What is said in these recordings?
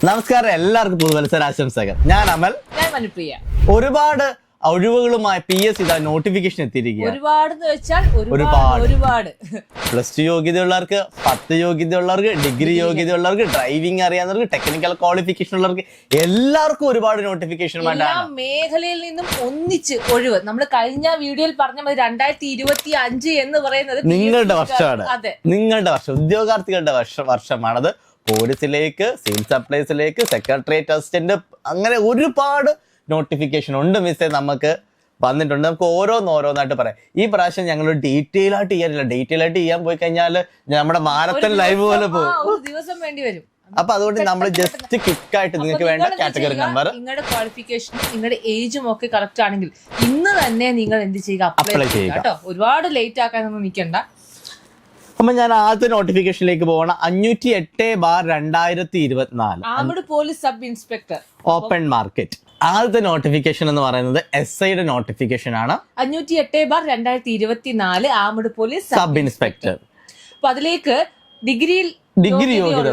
നമസ്കാരം, എല്ലാവർക്കും പുതുവത്സര ആശംസകൾ. ഞാൻ അമൽ, ഞാൻ മനുപ്രിയ. ഒരുപാട് ഒഴിവുകളുമായി PS ഇതാ നോട്ടിഫിക്കേഷൻ എത്തിയിരിക്കുകയാണ്. ഒരുപാട് +2 യോഗ്യതയുള്ളവർക്ക്, 10 യോഗ്യതയുള്ളവർക്ക്, ഡിഗ്രി യോഗ്യതയുള്ളവർക്ക്, ഡ്രൈവിംഗ് അറിയാവുന്നവർക്ക്, ടെക്നിക്കൽ ക്വാളിഫിക്കേഷൻ ഉള്ളവർക്ക് എല്ലാവർക്കും ഒരുപാട് നോട്ടിഫിക്കേഷൻ എല്ലാ മേഖലയിൽ നിന്നും ഒന്നിച്ച് ഒഴിവ്. നമ്മൾ കഴിഞ്ഞ വീഡിയോയിൽ പറഞ്ഞ 2025 എന്ന് പറയുന്നത് നിങ്ങളുടെ വർഷമാണ്. നിങ്ങളുടെ വർഷം, ഉദ്യോഗാർത്ഥികളുടെ വർഷമാണത്. പോലീസിലേക്ക്, സിവിൽ സപ്ലൈസിലേക്ക്, സെക്രട്ടേറിയറ്റ് അസിസ്റ്റന്റ്, അങ്ങനെ ഒരുപാട് നോട്ടിഫിക്കേഷൻ ഉണ്ട് മിസ്സേ, നമുക്ക് വന്നിട്ടുണ്ട്. നമുക്ക് ഓരോന്നായിട്ട് പറയാം. ഈ പ്രാവശ്യം ഞങ്ങൾ ഡീറ്റെയിൽ ആയിട്ട് ചെയ്യാനില്ല. ഡീറ്റെയിൽ ആയിട്ട് ചെയ്യാൻ പോയി കഴിഞ്ഞാൽ നമ്മുടെ മാരത്തൺ ലൈവ് പോലെ പോകും, ദിവസം വേണ്ടി വരും. അപ്പൊ അതുകൊണ്ട് നമ്മൾ ജസ്റ്റ് ക്വിക്കായിട്ട് നിങ്ങൾക്ക് വേണ്ട കാറ്റഗറി നമ്പർ, നിങ്ങളുടെ ക്വാളിഫിക്കേഷനും നിങ്ങളുടെ ഏജും ഒക്കെ കറക്റ്റ് ആണെങ്കിൽ ഇന്ന് തന്നെ നിങ്ങൾ എന്ത് ചെയ്യുക, അപ്ലൈ ചെയ്യുക കേട്ടോ. ഒരുപാട് ലേറ്റ് ആക്കാനൊന്നും നിൽക്കണ്ട. അപ്പൊ ഞാൻ ആദ്യത്തെ നോട്ടിഫിക്കേഷനിലേക്ക് പോകണം. 508/2024 armed police sub inspector, open market. ആദ്യത്തെ നോട്ടിഫിക്കേഷൻ എന്ന് പറയുന്നത് SIയുടെ നോട്ടിഫിക്കേഷൻ ആണ്. 508/2024 ആർമഡ് പോലീസ് സബ് ഇൻസ്പെക്ടർ. അപ്പൊ അതിലേക്ക് ഡിഗ്രി യോഗ്യത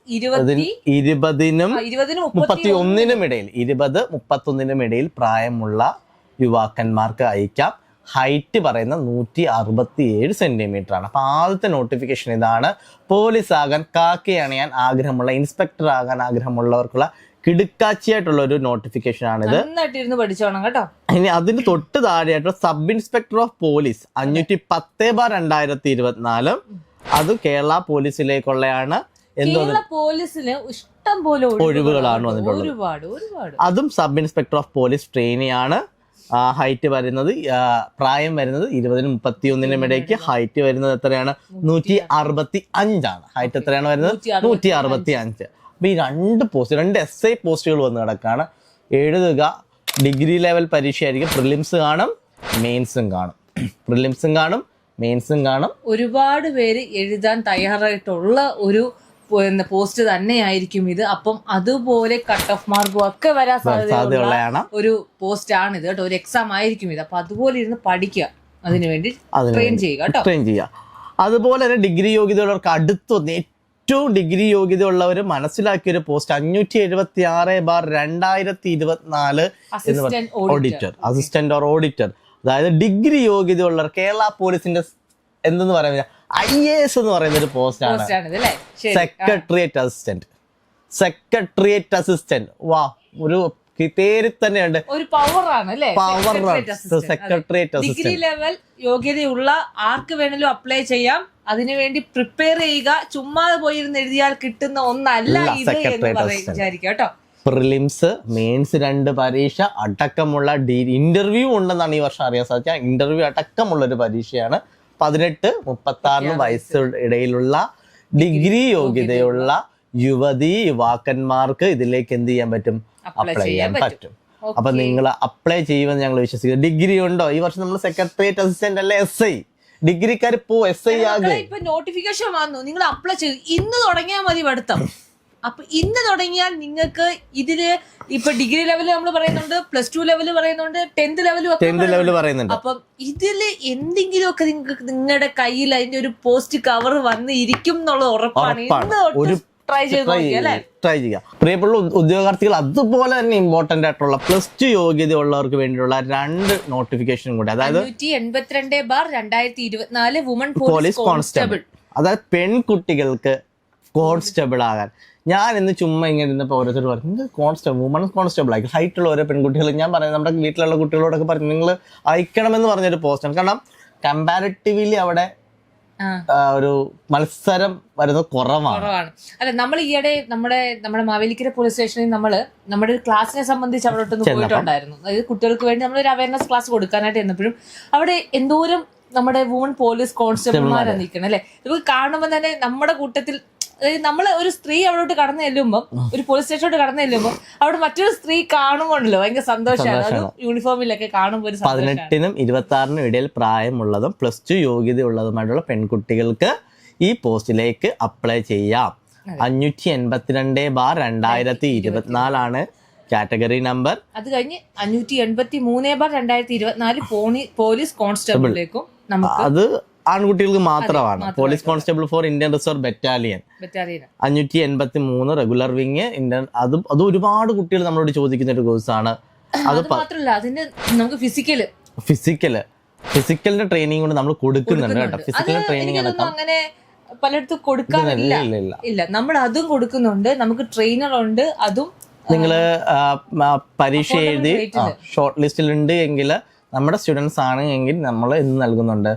20-നും 31-നും ഇടയിൽ, 20-31-നും ഇടയിൽ പ്രായമുള്ള യുവാക്കന്മാർക്ക് അയക്കാം. ഹൈറ്റ് പറയുന്ന 167 സെന്റിമീറ്റർ ആണ്. അപ്പൊ ആദ്യത്തെ നോട്ടിഫിക്കേഷൻ ഇതാണ്. പോലീസ് ആകാൻ, കാക്കി അണിയാൻ ആഗ്രഹമുള്ള, ഇൻസ്പെക്ടർ ആകാൻ ആഗ്രഹമുള്ളവർക്കുള്ള കിടുക്കാച്ചിയായിട്ടുള്ള ഒരു നോട്ടിഫിക്കേഷൻ ആണിത്. പഠിച്ചോണം കേട്ടോ. ഇനി അതിന് തൊട്ട് താഴെയായിട്ട് സബ് ഇൻസ്പെക്ടർ ഓഫ് പോലീസ് 510/2024. അത് കേരള പോലീസിലേക്കുള്ളതാണ്. പോലീസിന് ഇഷ്ടം പോലെ ഒഴിവുകളാണ് വന്നിട്ടുള്ളത്. അതും sub inspector of police trainee ആണ്. ഹൈറ്റ് വരുന്നത്, പ്രായം വരുന്നത് 20-നും 31-നും ഇടയ്ക്ക്. ഹൈറ്റ് വരുന്നത് എത്രയാണ്? 165 ആണ്. ഹൈറ്റ് എത്രയാണ് വരുന്നത്? 165. അപ്പൊ ഈ രണ്ട് SI പോസ്റ്റുകൾ വന്ന് കിടക്കാണ്. എഴുതുക. Degree level പരീക്ഷയായിരിക്കും. പ്രിലിംസ് കാണും, മെയിൻസും കാണും. ഒരുപാട് പേര് എഴുതാൻ തയ്യാറായിട്ടുള്ള ഒരു പോസ്റ്റ് തന്നെയായിരിക്കും ഇത്. അപ്പം അതുപോലെ കട്ട് ഓഫ് മാർക്കും ഒക്കെ വരാൻ സാധ്യതയുള്ള ഒരു പോസ്റ്റ് ആണ് ഇത് കേട്ടോ. ഒരു എക്സാം ആയിരിക്കും ഇത്. അപ്പൊ അതുപോലെ ഇരുന്ന് പഠിക്കുക, അതിനുവേണ്ടി ട്രെയിൻ ചെയ്യുക. അതുപോലെ തന്നെ ഡിഗ്രി യോഗ്യതയുള്ളവർക്ക് ഏറ്റവും ഡിഗ്രി യോഗ്യത ഉള്ളവർ മനസ്സിലാക്കിയ ഒരു post 576/2024 auditor, assistant or auditor. അതായത് ഡിഗ്രി യോഗ്യത ഉള്ളവർ കേരള പോലീസിന്റെ എന്തെന്ന് പറയുക, IAS എന്ന് പറയുന്ന ഒരു പോസ്റ്റ് ആണ്. Secretariat assistant. വാ, ഒരു പേരിൽ തന്നെയുണ്ട്, ഒരു പവറാണ് അല്ലേ? Secretariat assistant. ഡിഗ്രി ലെവൽ യോഗ്യതയുള്ള ആർക്ക് വേണമെങ്കിലും അപ്ലൈ ചെയ്യാം. അതിനുവേണ്ടി പ്രിപ്പയർ ചെയ്യുക. ചുമ്മാതെ പോയിരുന്ന് എഴുതിയാൽ കിട്ടുന്ന ഒന്നല്ല ഇത് എന്ന് വിചാരിക്കുക കേട്ടോ. പ്രിലിംസ്, മെയിൻസ് 2 പരീക്ഷ അടക്കമുള്ള ഇന്റർവ്യൂ ഉണ്ടെന്നാണ് ഈ വർഷം അറിയാൻ സാധിക്കുക. ഇന്റർവ്യൂ അടക്കമുള്ള ഒരു പരീക്ഷയാണ്. 18-36 വയസ്സ് ഇടയിലുള്ള ഡിഗ്രി യോഗ്യതയുള്ള യുവാക്കന്മാർക്ക് ഇതിലേക്ക് എന്ത് ചെയ്യാൻ പറ്റും? അപ്ലൈ ചെയ്യാൻ പറ്റും. അപ്പൊ നിങ്ങൾ അപ്ലൈ ചെയ്യുമെന്ന് ഞങ്ങൾ വിശ്വസിക്കുന്നു. ഡിഗ്രി ഉണ്ടോ? ഈ വർഷം നമ്മൾ സെക്രട്ടേറിയറ്റ് അസിസ്റ്റന്റ് അല്ലെ SI. ഡിഗ്രിക്കാർ SI ആകും. ഇപ്പൊ നോട്ടിഫിക്കേഷൻ വന്നു, നിങ്ങൾ അപ്ലൈ ചെയ്തു. ഇന്ന് തുടങ്ങിയാൽ മതി പഠിത്തം. അപ്പൊ ഇന്ന് തുടങ്ങിയാൽ നിങ്ങൾക്ക് ഇതില് ഇപ്പൊ ഡിഗ്രി ലെവല് നമ്മൾ പറയുന്നുണ്ട്, +2 ലെവല് പറയുന്നുണ്ട്, 10th ലെവല് പറയുന്നുണ്ട്. അപ്പം ഇതില് എന്തെങ്കിലുമൊക്കെ നിങ്ങൾക്ക് നിങ്ങളുടെ കയ്യിൽ അതിന്റെ ഒരു പോസ്റ്റ് കവർ വന്ന് ഇരിക്കും എന്നുള്ളത് ഉറപ്പാണ്. ഇന്ന് ട്രൈ ചെയ്യുക. പ്രിയപ്പെട്ട ഉദ്യോഗാർത്ഥികൾ, അതുപോലെ തന്നെ ഇമ്പോർട്ടന്റ് ആയിട്ടുള്ള +2 യോഗ്യത ഉള്ളവർക്ക് വേണ്ടിയുള്ള 2 നോട്ടിഫിക്കേഷൻ കൂടി. അതായത് 582/2024 വുമൺ പോലീസ് കോൺസ്റ്റബിൾ. അതായത് പെൺകുട്ടികൾക്ക് കോൺസ്റ്റബിൾ ആകാൻ. ഞാൻ ഇന്ന് ചുമ്മാ ഇങ്ങനെ ഇരുന്നപ്പോൾ ഓരോരുത്തർ പറഞ്ഞു, വുമൺ കോൺസ്റ്റബിൾ ആയി. ഹൈറ്റ് ഉള്ള ഓരോ പെൺകുട്ടികൾ, ഞാൻ പറയുന്നത് നമ്മുടെ വീട്ടിലുള്ള കുട്ടികളോടൊക്കെ പറഞ്ഞു, നിങ്ങൾ അയക്കണമെന്ന് പറഞ്ഞൊരു പോസ്റ്റാണ്. കാരണം കമ്പാരിറ്റീവ്ലി അവിടെ ഒരു മത്സരം വരുന്നത് കുറവാണ്. അല്ല, നമ്മൾ ഈയിടെ നമ്മുടെ മാവേലിക്കര പോലീസ് സ്റ്റേഷനിൽ നമ്മുടെ ഒരു ക്ലാസ്സിനെ സംബന്ധിച്ച് അവിടോട്ടൊന്ന് പോയിട്ടുണ്ടായിരുന്നു. അതായത് കുട്ടികൾക്ക് വേണ്ടി നമ്മളൊരു അവയർനെസ് ക്ലാസ് കൊടുക്കാനായിട്ട് ചെന്നപ്പോഴും അവിടെ എന്തോരം നമ്മുടെ വുമൺ പോലീസ് കോൺസ്റ്റബിൾമാരാണ് നിൽക്കണം അല്ലെ. നമുക്ക് കാണുമ്പോൾ തന്നെ നമ്മുടെ കൂട്ടത്തിൽ, അതായത് നമ്മള് ഒരു സ്ത്രീ അവിടോട്ട് കടന്നു ചെല്ലുമ്പോൾ, ഒരു പോലീസ് സ്റ്റേഷനോട്ട് കടന്നു ചെല്ലുമ്പോൾ അവിടെ മറ്റൊരു സ്ത്രീ കാണുമ്പോണ്ടല്ലോ ഭയങ്കര സന്തോഷമാണ്. അത് യൂണിഫോമിലൊക്കെ കാണുമ്പോൾ 18-നും 26-നും ഇടയിൽ പ്രായമുള്ളതും +2 യോഗ്യതയുള്ളതുമായിട്ടുള്ള പെൺകുട്ടികൾക്ക് ഈ പോസ്റ്റിലേക്ക് അപ്ലൈ ചെയ്യാം. 582/2024 ആണ് കാറ്റഗറി നമ്പർ. അത് കഴിഞ്ഞ് 583/2024 പോലീസ് കോൺസ്റ്റബിളിലേക്കും അത് ആൺകുട്ടികൾക്ക് മാത്രമാണ്. Police constable for Indian reserve battalion 583 regular wing Indian. അത് ഒരുപാട് കുട്ടികൾ നമ്മളോട് ചോദിക്കുന്ന ഒരു കോഴ്സാണ്. അത് മാത്രമല്ല അതിന്റെ നമുക്ക് ഫിസിക്കലിന്റെ ട്രെയിനിങ് കൊണ്ട് നമ്മൾ കൊടുക്കുന്നുണ്ട് കേട്ടോ. ഫിസിക്കൽ ട്രെയിനിങ് അങ്ങനെ പലയിടത്തും കൊടുക്കാറില്ല. ഇല്ല, നമ്മൾ അതും കൊടുക്കുന്നുണ്ട്. നമുക്ക് ട്രെയിനർ ഉണ്ട്. അതും നിങ്ങള് പരീക്ഷ എഴുതി ഷോർട്ട് ലിസ്റ്റിലുണ്ട് എങ്കിൽ നമ്മുടെ സ്റ്റുഡൻസ് ആണ് എങ്കിൽ നമ്മൾ ഇന്ന് നൽകുന്നുണ്ട്.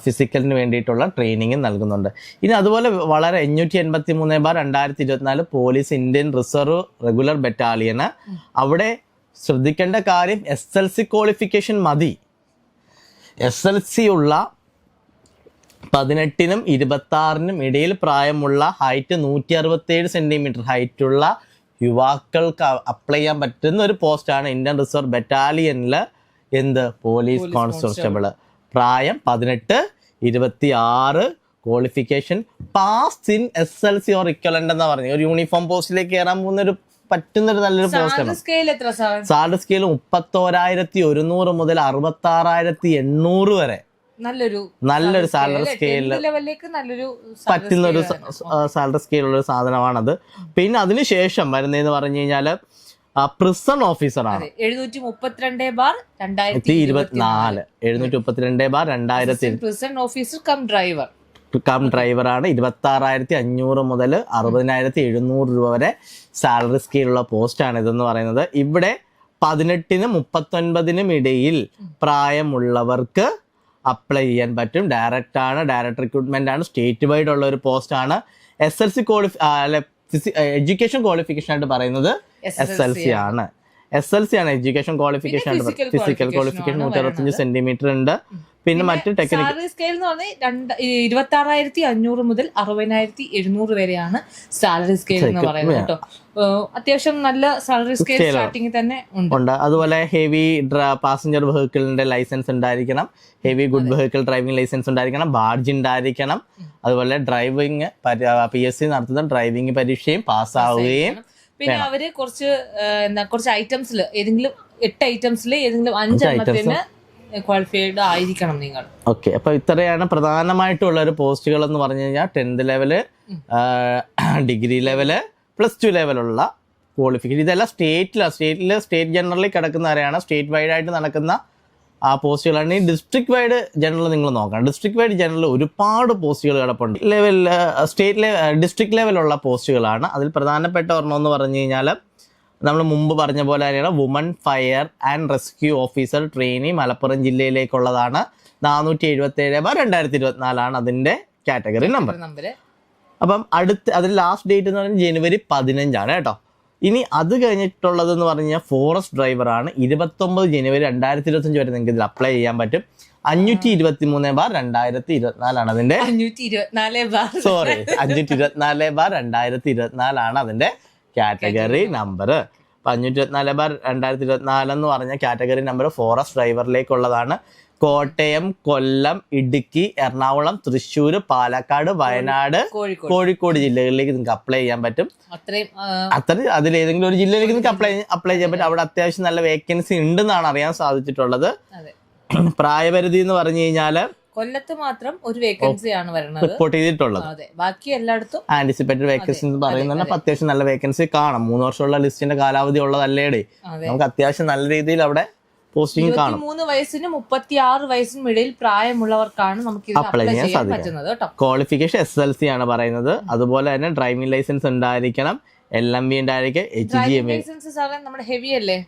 ഫിസിക്കലിന് വേണ്ടിയിട്ടുള്ള ട്രെയിനിങ് നൽകുന്നുണ്ട്. ഇനി അതുപോലെ വളരെ 583/2024 പോലീസ് ഇന്ത്യൻ റിസർവ് റെഗുലർ ബറ്റാലിയന് അവിടെ ശ്രദ്ധിക്കേണ്ട കാര്യം SLC ക്വാളിഫിക്കേഷൻ മതി. SLC ഉള്ള 18-നും 26-നും ഇടയിൽ പ്രായമുള്ള ഹൈറ്റ് 167 സെന്റിമീറ്റർ ഹൈറ്റുള്ള യുവാക്കൾക്ക് അപ്ലൈ ചെയ്യാൻ പറ്റുന്ന ഒരു പോസ്റ്റാണ് ഇന്ത്യൻ റിസർവ് ബറ്റാലിയനില് പോലീസ് കോൺസ്റ്റബിൾ. പ്രായം 18-26, qualification pass in SLC or equivalent എന്നാ പറഞ്ഞു. ഒരു യൂണിഫോം പോസ്റ്റിലേക്ക് കയറാൻ പോകുന്ന ഒരു പറ്റുന്നൊരു നല്ലൊരു പോസ്റ്റാണ്. സാലറി സ്കെയിൽ 31,100 മുതൽ 66,800 വരെ നല്ലൊരു സാലറി സ്കെയില് പറ്റുന്ന ഒരു സാലറി സ്കെയിലുള്ള ഒരു സാധനമാണത്. പിന്നെ അതിനുശേഷം വരുന്നതെന്ന് പറഞ്ഞു കഴിഞ്ഞാല് പ്രിസൺ ഓഫീസറാണ്. 732/2024 പ്രിസൺ ഓഫീസർ കം ഡ്രൈവറാണ്. 26,500 മുതൽ 60,700 രൂപ വരെ സാലറി സ്കെയിലുള്ള പോസ്റ്റാണ് ഇതെന്ന് പറയുന്നത്. ഇവിടെ 18-നും 39-നും ഇടയിൽ പ്രായമുള്ളവർക്ക് അപ്ലൈ ചെയ്യാൻ പറ്റും. ഡയറക്റ്റ് റിക്രൂട്ട്മെന്റ് ആണ്. സ്റ്റേറ്റ് വൈഡ് ഉള്ള ഒരു പോസ്റ്റാണ്. SLC എഡ്യൂക്കേഷൻ ക്വാളിഫിക്കേഷൻ ആയിട്ട് പറയുന്നത് SLC ആണ്. എഡ്യൂക്കേഷൻ ക്വാളിഫിക്കേഷൻ ആയിട്ട്. ഫിസിക്കൽ ക്വാളിഫിക്കേഷൻ 165 സെന്റിമീറ്റർ ഉണ്ട്. പിന്നെ മറ്റ് ടെക്നിക്കൽ 26,500 മുതൽ 60,700 വരെയാണ് സാലറി സ്കെയിൽ എന്ന് പറയുന്നത് കേട്ടോ. അത്യാവശ്യം നല്ല സാലറി സ്കെയിൽ സ്റ്റാർട്ടിംഗ് തന്നെ ഉണ്ട്. അതുപോലെ ഹെവി പാസഞ്ചർ വെഹിക്കിളിന്റെ ലൈസൻസ് ഉണ്ടായിരിക്കണം. Heavy good vehicle driving licence ഉണ്ടായിരിക്കണം. ബാഡ്ജ് ഉണ്ടായിരിക്കണം. അതുപോലെ ഡ്രൈവിംഗ് PSC നടത്തുന്ന ഡ്രൈവിംഗ് പരീക്ഷയും പാസ്സാവുകയും. പിന്നെ അവര് കുറച്ച് ഐറ്റംസിൽ ഏതെങ്കിലും 8 ഐറ്റംസിൽ ഏതെങ്കിലും 5 എണ്ണത്തിന് ക്വാളിഫൈഡ് ആയിരിക്കണം നിങ്ങൾ. ഓക്കെ, അപ്പൊ ഇത്രയാണ് പ്രധാനമായിട്ടുള്ള ഒരു പോസ്റ്റുകൾ എന്ന് പറഞ്ഞു കഴിഞ്ഞാൽ 10th ലെവല്, ഡിഗ്രി ലെവല്, +2 ലെവലുള്ള ക്വാളിഫിക്കേഷൻ. ഇതെല്ലാം സ്റ്റേറ്റ് ജനറലിൽ കിടക്കുന്നവരെയാണ്. സ്റ്റേറ്റ് വൈഡ് ആയിട്ട് നടക്കുന്ന ആ പോസ്റ്റുകളാണ്. ഈ ഡിസ്ട്രിക്ട് വൈഡ് ജനറൽ നിങ്ങൾ നോക്കണം. ഡിസ്ട്രിക്ട് വൈഡ് ജനറൽ ഒരുപാട് പോസ്റ്റുകൾ കിടപ്പുണ്ട്. ഡിസ്ട്രിക്ട് ലെവലുള്ള പോസ്റ്റുകളാണ്. അതിൽ പ്രധാനപ്പെട്ട ഒരെണ്ണം എന്ന് പറഞ്ഞു കഴിഞ്ഞാൽ നമ്മൾ മുമ്പ് പറഞ്ഞ പോലെ തന്നെയാണ് woman fire and rescue officer trainee Malappuram ജില്ലയിലേക്കുള്ളതാണ്. 477/2024 അതിന്റെ കാറ്റഗറി നമ്പർ. അപ്പം അതിൽ ലാസ്റ്റ് ഡേറ്റ് എന്ന് പറഞ്ഞാൽ January 15 കേട്ടോ. ഇനി അത് കഴിഞ്ഞിട്ടുള്ളത് എന്ന് പറഞ്ഞു കഴിഞ്ഞാൽ ഫോറസ്റ്റ് ഡ്രൈവറാണ്. 29 January 2025 വരെ നിങ്ങൾക്ക് ഇതിൽ അപ്ലൈ ചെയ്യാൻ പറ്റും. 523/2024 അതിന്റെ 524/2024 അതിന്റെ കാറ്റഗറി നമ്പർ. 524/2024 എന്ന് പറഞ്ഞ കാറ്റഗറി നമ്പർ ഫോറസ്റ്റ് ഡ്രൈവറിലേക്കുള്ളതാണ്. കോട്ടയം, കൊല്ലം, ഇടുക്കി, എറണാകുളം, തൃശ്ശൂർ, പാലക്കാട്, വയനാട്, കോഴിക്കോട് ജില്ലകളിലേക്ക് നിങ്ങൾക്ക് അപ്ലൈ ചെയ്യാൻ പറ്റും. അത്രയും അതിലേതെങ്കിലും ഒരു ജില്ലയിലേക്ക് നിങ്ങൾക്ക് അപ്ലൈ ചെയ്യാൻ പറ്റും. അവിടെ അത്യാവശ്യം നല്ല വേക്കൻസി ഉണ്ടെന്നാണ് അറിയാൻ സാധിച്ചിട്ടുള്ളത്. പ്രായപരിധി എന്ന് പറഞ്ഞു കഴിഞ്ഞാല് കൊല്ലത്ത് മാത്രം ഒരു വേക്കൻസിയാണ് റിപ്പോർട്ട് ചെയ്തിട്ടുള്ളത്. ബാക്കി എല്ലായിടത്തും ആന്റിസിപ്പേറ്റഡ് വേക്കൻസി എന്ന് പറയുന്നത് അത്യാവശ്യം നല്ല വേക്കൻസി കാണും. 3 വർഷമുള്ള ലിസ്റ്റിന്റെ കാലാവധി ഉള്ളതല്ലേടേ. നമുക്ക് അത്യാവശ്യം നല്ല രീതിയിൽ അവിടെ പോസ്റ്റിംഗ് കാണും. 23 വയസ്സിനും 36 വയസ്സിനും ഇടയിൽ പ്രായമുള്ളവർക്കാണ് നമുക്ക് അപ്ലൈ ചെയ്യാൻ സാധിക്കുന്നത്. ക്വാളിഫിക്കേഷൻ SLC ആണ് പറയുന്നത്. അതുപോലെ തന്നെ ഡ്രൈവിംഗ് ലൈസൻസ് ഉണ്ടായിരിക്കണം. LMV ഉണ്ടായിരിക്കും.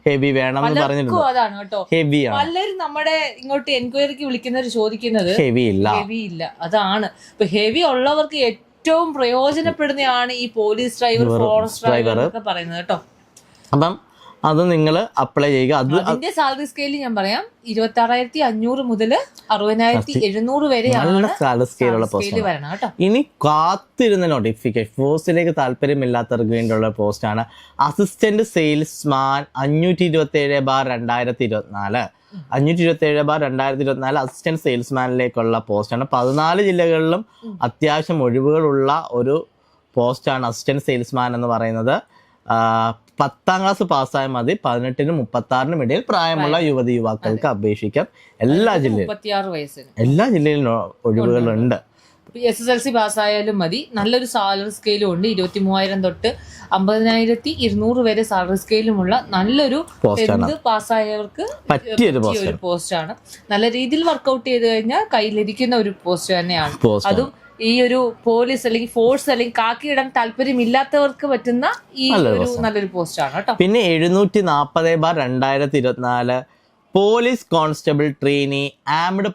ഹെവി വേണം എന്ന് പറഞ്ഞിട്ടുണ്ട്. ഹെവിയാണ്. പലരും നമ്മുടെ ഇങ്ങോട്ട് എൻക്വയറിക്ക് വിളിക്കുന്നവർ ചോദിക്കുന്നത് ഹെവി ഇല്ല. അതാണ്. ഇപ്പൊ ഹെവി ഉള്ളവർക്ക് ഏറ്റവും പ്രയോജനപ്പെടുന്നതാണ് ഈ പോലീസ് ഡ്രൈവർ, ഫോറസ്റ്റ് ഡ്രൈവർ എന്നൊക്കെ പറയുന്നത് കേട്ടോ. അപ്പം അത് നിങ്ങൾ അപ്ലൈ ചെയ്യുക. അതിന്റെ സാലറി സ്കെയിൽ ഞാൻ പറയാം 26,500 മുതൽ 60,700 വരെയാണ് സാലറി സ്കെയിലുള്ള പോസ്റ്റ്. ഇനി കാത്തിരുന്ന നോട്ടിഫിക്കേഷൻ ഫോഴ്സിലേക്ക് താല്പര്യമില്ലാത്തവർക്ക് വേണ്ടിയുള്ള പോസ്റ്റാണ് അസിസ്റ്റന്റ് സെയിൽസ്മാൻ. 527/2024 527/2024 അസിസ്റ്റന്റ് സെയിൽസ്മാനിലേക്കുള്ള പോസ്റ്റാണ്. 14 ജില്ലകളിലും അത്യാവശ്യം ഒഴിവുകളുള്ള ഒരു പോസ്റ്റാണ് അസിസ്റ്റന്റ് സെയിൽസ്മാൻ എന്ന് പറയുന്നത്. 10ാം ക്ലാസ് പാസ്സായാൽ മതി. 18-നും 36-നും ഇടയിൽ പ്രായമുള്ള യുവതി യുവാക്കൾക്ക് അപേക്ഷിക്കാം. എല്ലാ ജില്ലയിലും 36 വയസ്സിന് എല്ലാ ജില്ലയിലും ഒഴിവുകളുണ്ട്. SSLC പാസ്സായാലും മതി. നല്ലൊരു സാലറി സ്കെയിലും ഉണ്ട്. 23,000 തൊട്ട് 50,200 വരെ സാലറി സ്കെയിലുമുള്ള നല്ലൊരു 10th പാസ്സായവർക്ക് പറ്റിയൊരു ഒരു പോസ്റ്റാണ്. നല്ല രീതിയിൽ വർക്ക്ഔട്ട് ചെയ്ത് കഴിഞ്ഞാൽ കയ്യിലിരിക്കുന്ന ഒരു പോസ്റ്റ് തന്നെയാണ്. അതും ഈ ഒരു പോലീസ് അല്ലെങ്കിൽ ഫോഴ്സ് അല്ലെങ്കിൽ കാക്കി ഇടാൻ താല്പര്യമില്ലാത്തവർക്ക് പറ്റുന്ന ഈ ഒരു നല്ലൊരു പോസ്റ്റാണ് കേട്ടോ. പിന്നെ 740/2024 police constable trainee armed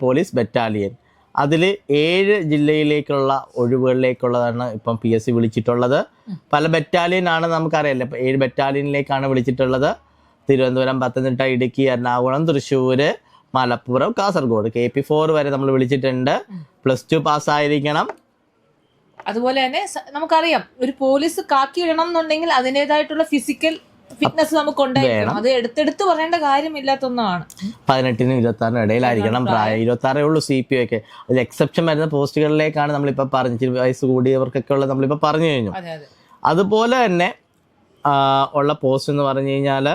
police battalion. അതിൽ 7 ജില്ലയിലേക്കുള്ള ഒഴിവുകളിലേക്കുള്ളതാണ് ഇപ്പം PSC വിളിച്ചിട്ടുള്ളത്. പല ബറ്റാലിയനാണ് നമുക്കറിയാമല്ലോ. 7 ബറ്റാലിയനിലേക്കാണ് വിളിച്ചിട്ടുള്ളത്. തിരുവനന്തപുരം, പത്തനംതിട്ട, ഇടുക്കി, എറണാകുളം, തൃശ്ശൂർ, മലപ്പുറം, കാസർഗോഡ്. KP4 വരെ നമ്മൾ വിളിച്ചിട്ടുണ്ട്. +2 പാസ്സായിരിക്കണം. അതുപോലെ തന്നെ നമുക്കറിയാം ഒരു പോലീസ് കാക്കി ഇടണം എന്നുണ്ടെങ്കിൽ അതിൻ്റെതായിട്ടുള്ള ഫിസിക്കൽ ഫിറ്റ്നസ് നമുക്ക് ഉണ്ടായിരിക്കണം. അത് എടുത്തെടുത്ത് പറയേണ്ട കാര്യമില്ലാത്തൊന്നാണ്. 18-നും 26-നും ഇടയിലായിരിക്കണം പ്രായം. 26 ഉള്ളൂ CPO ഒക്കെ. അതിൽ എക്സെപ്ഷൻ വരുന്ന പോസ്റ്റുകളിലേക്കാണ് നമ്മളിപ്പോൾ പറഞ്ഞു. വയസ്സ് കൂടിയവർക്കൊക്കെ ഉള്ള നമ്മളിപ്പോൾ പറഞ്ഞു കഴിഞ്ഞു. അതുപോലെ തന്നെ ഉള്ള പോസ്റ്റ് എന്ന് പറഞ്ഞു കഴിഞ്ഞാൽ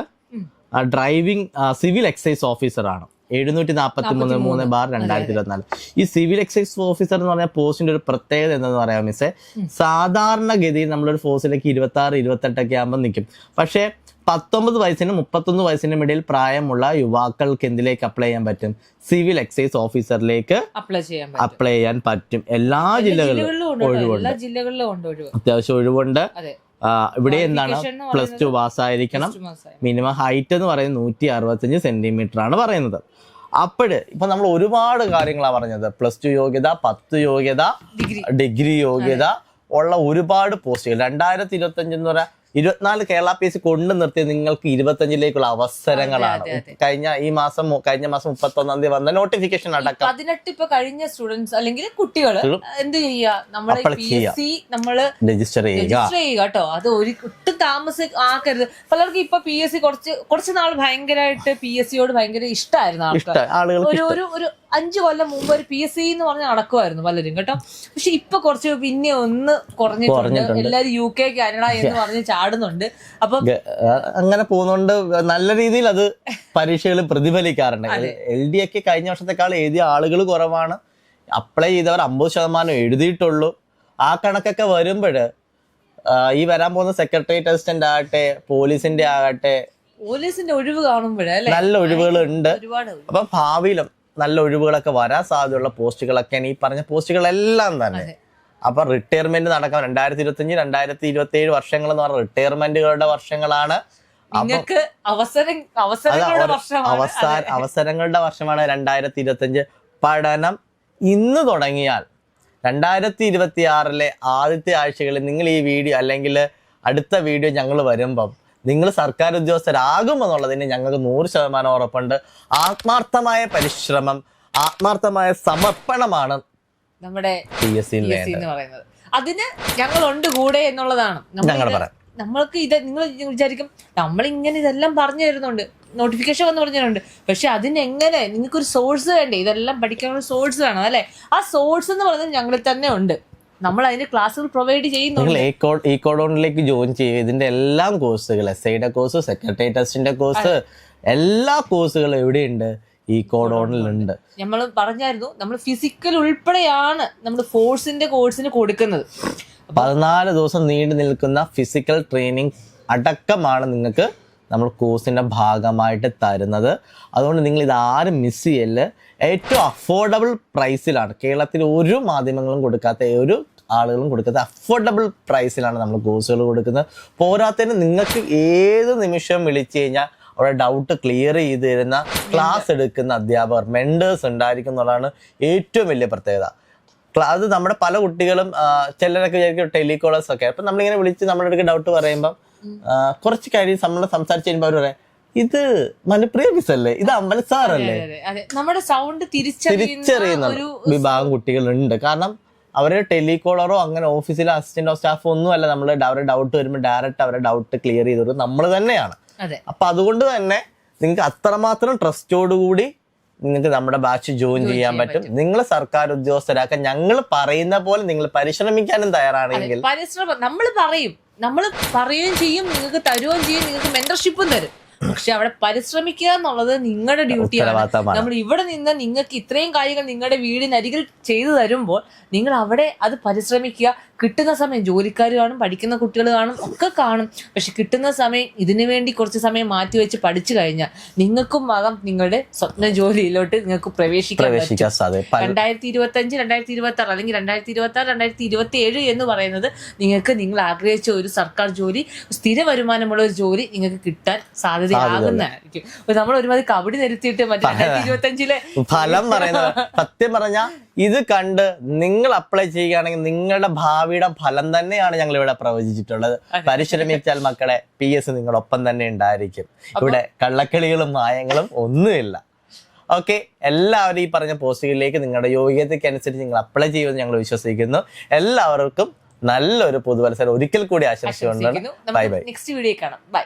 ഡ്രൈവിംഗ് സിവിൽ എക്സൈസ് ഓഫീസറാണ്. 743/2024. ഈ സിവിൽ എക്സൈസ് ഓഫീസർ എന്ന് പറഞ്ഞ പോസ്റ്റിന്റെ ഒരു പ്രത്യേകത എന്തെന്ന് പറയാം മിസ്സേ. സാധാരണഗതിയിൽ നമ്മളൊരു ഫോഴ്സിലേക്ക് 26, 28 ആകുമ്പോൾ നിൽക്കും. പക്ഷേ 19 വയസ്സിനും 31 വയസ്സിനും ഇടയിൽ പ്രായമുള്ള യുവാക്കൾക്ക് എന്തിലേക്ക് അപ്ലൈ ചെയ്യാൻ പറ്റും? സിവിൽ എക്സൈസ് ഓഫീസറിലേക്ക് അപ്ലൈ ചെയ്യാൻ പറ്റും. എല്ലാ ജില്ലകളിലും ഒഴിവുണ്ട്. അത്യാവശ്യം ഒഴിവുണ്ട്. ഇവിടെ എന്താണ് +2 പാസ്സായിരിക്കണം. മിനിമം ഹൈറ്റ് എന്ന് പറയുന്നത് 165 സെന്റിമീറ്റർ ആണ് പറയുന്നത്. അപ്പോഴ് ഇപ്പൊ നമ്മൾ ഒരുപാട് കാര്യങ്ങളാണ് പറഞ്ഞത്. +2 യോഗ്യത, 10 യോഗ്യത, ഡിഗ്രി യോഗ്യത ഉള്ള ഒരുപാട് പോസ്റ്റുകൾ. 2025 എന്ന് പറയാൻ 24 കേരള PSC കൊണ്ടു നിർത്തി നിങ്ങൾക്ക് 25-ലേക്കുള്ള അവസരങ്ങളാണ്. കഴിഞ്ഞ മാസം 31-ാം തീയതി വന്ന നോട്ടിഫിക്കേഷൻ അടക്കം 18 ഇപ്പൊ കഴിഞ്ഞ സ്റ്റുഡൻസ് അല്ലെങ്കിൽ കുട്ടികൾ എന്ത് ചെയ്യുക, നമ്മള് PSC നമ്മള് രജിസ്റ്റർ ചെയ്യുക കേട്ടോ. അത് ഒട്ടും താമസം ആക്കരുത്. പലർക്കും ഇപ്പൊ PSC കുറച്ച് നാൾ ഭയങ്കരമായിട്ട് PSCയോട് ഭയങ്കര ഇഷ്ടമായിരുന്നു ആൾക്കാർ. ഒരു 5 കൊല്ലം മുമ്പ് ഒരു PSC എന്ന് പറഞ്ഞ് നടക്കുമായിരുന്നു പലരും കേട്ടോ. പക്ഷെ ഇപ്പൊ കുറച്ച് പിന്നെ ഒന്ന് കുറഞ്ഞിട്ടുണ്ട്. എല്ലാരും UK, കാനഡ എന്ന് പറഞ്ഞ് ചാടുന്നുണ്ട്. അപ്പൊ അങ്ങനെ പോകുന്നുണ്ട്. നല്ല രീതിയിൽ അത് പരീക്ഷകൾ പ്രതിഫലിക്കാറുണ്ട്. LD ഒക്കെ കഴിഞ്ഞ വർഷത്തെക്കാൾ എഴുതിയ ആളുകൾ കുറവാണ്. അപ്ലൈ ചെയ്തവർ 50% എഴുതിയിട്ടുള്ളൂ. ആ കണക്കൊക്കെ വരുമ്പോൾ ഈ വരാൻ പോകുന്ന സെക്രട്ടേറിയറ്റ് അസിസ്റ്റന്റ് ആകട്ടെ, പോലീസിന്റെ ആകട്ടെ, പോലീസിന്റെ ഒഴിവ് കാണുമ്പോഴേ നല്ല ഒഴിവുകളുണ്ട്. അപ്പൊ ഭാവിയിലും നല്ല ഒഴിവുകളൊക്കെ വരാൻ സാധ്യതയുള്ള പോസ്റ്റുകളൊക്കെയാണ് ഈ പറഞ്ഞ പോസ്റ്റുകളെല്ലാം തന്നെ. അപ്പൊ റിട്ടയർമെന്റ് നടക്കാം. 2025, 2027 വർഷങ്ങൾ എന്ന് പറഞ്ഞ റിട്ടയർമെന്റുകളുടെ വർഷങ്ങളാണ്. അവസരങ്ങളുടെ വർഷമാണ് 2025. പഠനം ഇന്ന് തുടങ്ങിയാൽ 2026-ലെ ആദ്യത്തെ ആഴ്ചകളിൽ നിങ്ങൾ ഈ വീഡിയോ അല്ലെങ്കിൽ അടുത്ത വീഡിയോ ഞങ്ങൾ വരുമ്പം നിങ്ങൾ സർക്കാർ ഉദ്യോഗസ്ഥരാകുമെന്നുള്ളതിന് ഞങ്ങൾക്ക് 100% ഉറപ്പുണ്ട്. ആത്മാർത്ഥമായ പരിശ്രമം, ആത്മാർത്ഥമായ സമർപ്പണമാണ് നമ്മുടെ PSC എന്ന് പറയുന്നത്. അതിന് ഞങ്ങളുണ്ട് കൂടെ എന്നുള്ളതാണ് ഞങ്ങൾ പറയാം. നമ്മൾക്ക് ഇത് നിങ്ങൾ വിചാരിക്കും നമ്മളിങ്ങനെ ഇതെല്ലാം പറഞ്ഞു തരുന്നുണ്ട്, നോട്ടിഫിക്കേഷൻ വന്ന് പറഞ്ഞിട്ടുണ്ട്. പക്ഷെ അതിനെങ്ങനെ നിങ്ങൾക്കൊരു സോഴ്സ് വേണ്ടേ? ഇതെല്ലാം പഠിക്കാനുള്ള സോഴ്സ് വേണം അല്ലെ? ആ സോഴ്സ് എന്ന് പറയുന്നത് ഞങ്ങളിൽ തന്നെ ഉണ്ട്. നമ്മൾ അതിന്റെ ക്ലാസ്സുകൾ പ്രൊവൈഡ് ചെയ്യുന്നുണ്ട്. ഇക്കോഡോണിലേക്ക് ജോയിൻ ചെയ്യുക. ഇതിന്റെ എല്ലാ കോഴ്സുകൾ, SIയുടെ കോഴ്സ്, സെക്രട്ടേറിയറ്റ് അസിസ്റ്റന്റ് കോഴ്സ്, എല്ലാ കോഴ്സുകളും എവിടെയുണ്ട്? ഇക്കോഡോണിലുണ്ട്. നമ്മൾ പറഞ്ഞായിരുന്നു നമ്മൾ ഫിസിക്കൽ ഉൾപ്പെടെയാണ് നമ്മൾ ഫോഴ്സിന്റെ കോഴ്സിന് കൊടുക്കുന്നത്. 14 ദിവസം നീണ്ടു നിൽക്കുന്ന ഫിസിക്കൽ ട്രെയിനിങ് അടക്കമാണ് നിങ്ങൾക്ക് നമ്മൾ കോഴ്സിന്റെ ഭാഗമായിട്ട് തരുന്നത്. അതുകൊണ്ട് നിങ്ങൾ ഇത് ആരും മിസ് ചെയ്യല്. ഏറ്റവും അഫോർഡബിൾ പ്രൈസിലാണ്. കേരളത്തിൽ ഒരു മാധ്യമങ്ങളും കൊടുക്കാത്ത, ഒരു ആളുകളും കൊടുക്കാത്ത അഫോർഡബിൾ പ്രൈസിലാണ് നമ്മൾ കോഴ്സുകൾ കൊടുക്കുന്നത്. പോരാത്തതിന് നിങ്ങൾക്ക് ഏത് നിമിഷം വിളിച്ചു കഴിഞ്ഞാൽ അവിടെ ഡൗട്ട് ക്ലിയർ ചെയ്ത് തരുന്ന, ക്ലാസ് എടുക്കുന്ന അധ്യാപകർ, മെൻറ്റേഴ്സ് ഉണ്ടായിരിക്കും എന്നുള്ളതാണ് ഏറ്റവും വലിയ പ്രത്യേകത. അത് നമ്മുടെ പല കുട്ടികളും ചിലരൊക്കെ വിചാരിക്കും ടെലികോളേഴ്സ് ഒക്കെ. അപ്പം നമ്മളിങ്ങനെ വിളിച്ച് നമ്മുടെ അടുത്ത് ഡൗട്ട് പറയുമ്പം കുറച്ച് കാര്യം നമ്മൾ സംസാരിച്ച് കഴിയുമ്പോൾ അവർ പറയാം, ഇത് മനുപ്രിയ മിസ് അല്ലേ, ഇത് അമൽ സാറല്ലേ. നമ്മുടെ സൗണ്ട് തിരിച്ചറിയുന്ന വിഭാഗം കുട്ടികളുണ്ട്. കാരണം അവരെ ടെലികോളറോ അങ്ങനെ ഓഫീസിലെ അസിസ്റ്റന്റോ സ്റ്റാഫോ ഒന്നും അല്ല. നമ്മൾ അവരുടെ ഡൗട്ട് വരുമ്പോൾ ഡയറക്റ്റ് അവരുടെ ഡൗട്ട് ക്ലിയർ ചെയ്തത് നമ്മൾ തന്നെയാണ്. അപ്പൊ അതുകൊണ്ട് തന്നെ നിങ്ങൾക്ക് അത്രമാത്രം ട്രസ്റ്റോടുകൂടി നിങ്ങൾക്ക് നമ്മുടെ ബാച്ച് ജോയിൻ ചെയ്യാൻ പറ്റും. നിങ്ങൾ സർക്കാർ ഉദ്യോഗസ്ഥരാക്കാൻ ഞങ്ങൾ പറയുന്ന പോലെ നിങ്ങൾ പരിശ്രമിക്കാനും തയ്യാറാണെങ്കിൽ പരിശ്രമം നമ്മൾ പറയുകയും ചെയ്യും, നിങ്ങൾക്ക് തരുകയും ചെയ്യും, നിങ്ങൾക്ക് മെന്റർഷിപ്പും തരും. പക്ഷെ അവിടെ പരിശ്രമിക്കുക എന്നുള്ളത് നിങ്ങളുടെ ഡ്യൂട്ടിയാണ്. നമ്മൾ ഇവിടെ നിന്ന് നിങ്ങൾക്ക് ഇത്രയും കാര്യങ്ങൾ നിങ്ങളുടെ വീടിനരികിൽ ചെയ്തു തരുമ്പോൾ നിങ്ങൾ അവിടെ അത് പരിശ്രമിക്കുക. കിട്ടുന്ന സമയം ജോലിക്കാർ കാണും, പഠിക്കുന്ന കുട്ടികൾ കാണും, ഒക്കെ കാണും. പക്ഷെ കിട്ടുന്ന സമയം ഇതിനു വേണ്ടി കുറച്ച് സമയം മാറ്റി വെച്ച് പഠിച്ചു കഴിഞ്ഞാൽ നിങ്ങൾക്കും ആകാം നിങ്ങളുടെ സ്വപ്ന ജോലിയിലോട്ട് നിങ്ങൾക്ക് പ്രവേശിക്കാൻ സാധിക്കും. 2025, 2026 അല്ലെങ്കിൽ 2026, 2027 എന്ന് പറയുന്നത് നിങ്ങൾക്ക് നിങ്ങൾ ആഗ്രഹിച്ച ഒരു സർക്കാർ ജോലി, സ്ഥിര വരുമാനമുള്ള ഒരു ജോലി നിങ്ങൾക്ക് കിട്ടാൻ സാധ്യതയാകുന്നതായിരിക്കും. നമ്മൾ ഒരുമാതിരി കബഡി നിരത്തിയിട്ട് മറ്റേ 2025 ഫലം പറയുന്നത് സത്യം പറഞ്ഞാൽ ഇത് കണ്ട് നിങ്ങൾ അപ്ലൈ ചെയ്യുകയാണെങ്കിൽ നിങ്ങളുടെ ഭാവിയുടെ ഫലം തന്നെയാണ് ഞങ്ങൾ ഇവിടെ പ്രവചിച്ചിട്ടുള്ളത്. പരിശ്രമിച്ചാൽ മക്കളെ PS നിങ്ങളൊപ്പം തന്നെ ഉണ്ടായിരിക്കും. ഇവിടെ കള്ളക്കളികളും മായങ്ങളും ഒന്നുമില്ല. ഓക്കെ, എല്ലാവരും ഈ പറഞ്ഞ പോസ്റ്റുകളിലേക്ക് നിങ്ങളുടെ യോഗ്യതയ്ക്ക് അനുസരിച്ച് നിങ്ങൾ അപ്ലൈ ചെയ്യുമെന്ന് ഞങ്ങൾ വിശ്വസിക്കുന്നു. എല്ലാവർക്കും നല്ലൊരു പുതുവത്സരം ഒരിക്കൽ കൂടി ആശംസിച്ചുകൊണ്ടാണ്. Bye bye. നെക്സ്റ്റ് വീഡിയോ കാണാം. ബൈ.